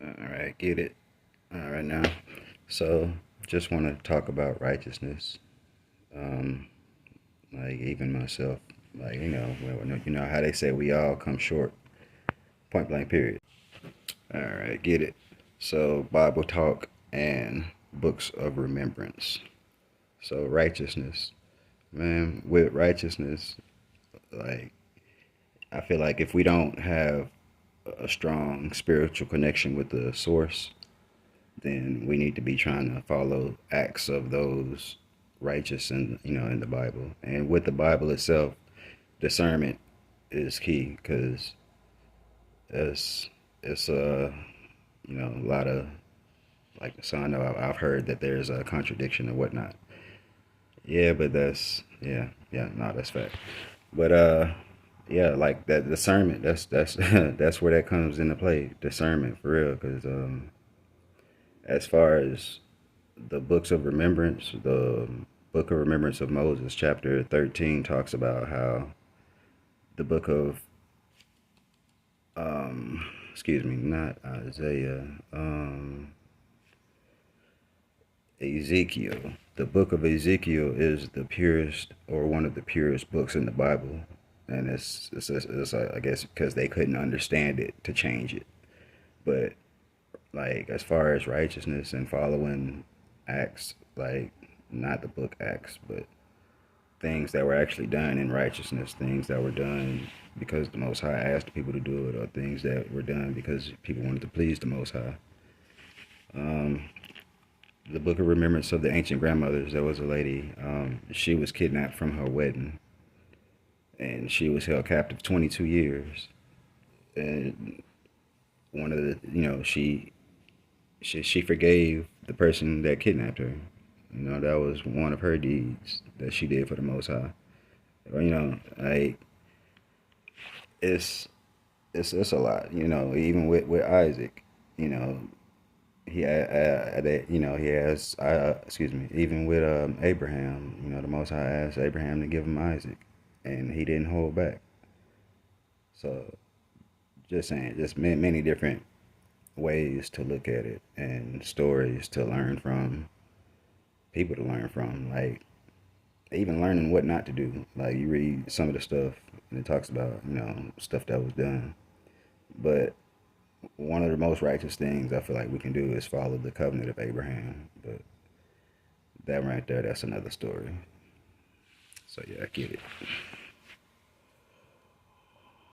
All right, get it. All right now. So, just want to talk about righteousness. Um, like even myself, like you know how they say we all come short. Point blank. Period. All right, get it. So, Bible talk and books of remembrance. So, righteousness, man. With righteousness, like I feel like if we don't have a strong spiritual connection with the source, then we need to be trying to follow acts of those righteous in in the Bible. And with the Bible itself, discernment is key because it's it's a lot of like so I know I've heard that there's a contradiction or whatnot. Yeah, but that's no, that's fact. But yeah, like that discernment, that's that's where that comes into play. Discernment for real, because as far as the books of remembrance, the book of remembrance of Moses, chapter 13, talks about how the book of, excuse me, not Isaiah, Ezekiel. The book of Ezekiel is the purest or one of the purest books in the Bible. And it's I guess because they couldn't understand it to change it. But like as far as righteousness and following acts, like not the book Acts, but things that were actually done in righteousness, things that were done because the Most High asked people to do it, or things that were done because people wanted to please the Most High. Um, the Book of Remembrance of the Ancient Grandmothers, there was a lady, she was kidnapped from her wedding, and she was held captive 22 years. And one of the, she forgave the person that kidnapped her. That was one of her deeds that she did for the Most High. Like it's it's a lot. Even with Isaac, you know, he has excuse me. Even with Abraham, the Most High asked Abraham to give him Isaac, and he didn't hold back. So just saying, just many different ways to look at it and stories to learn from, people to learn from, like even learning what not to do. Like you read some of the stuff and it talks about stuff that was done, but one of the most righteous things I feel like we can do is follow the covenant of Abraham. But that right there, that's another story. So yeah, I get it.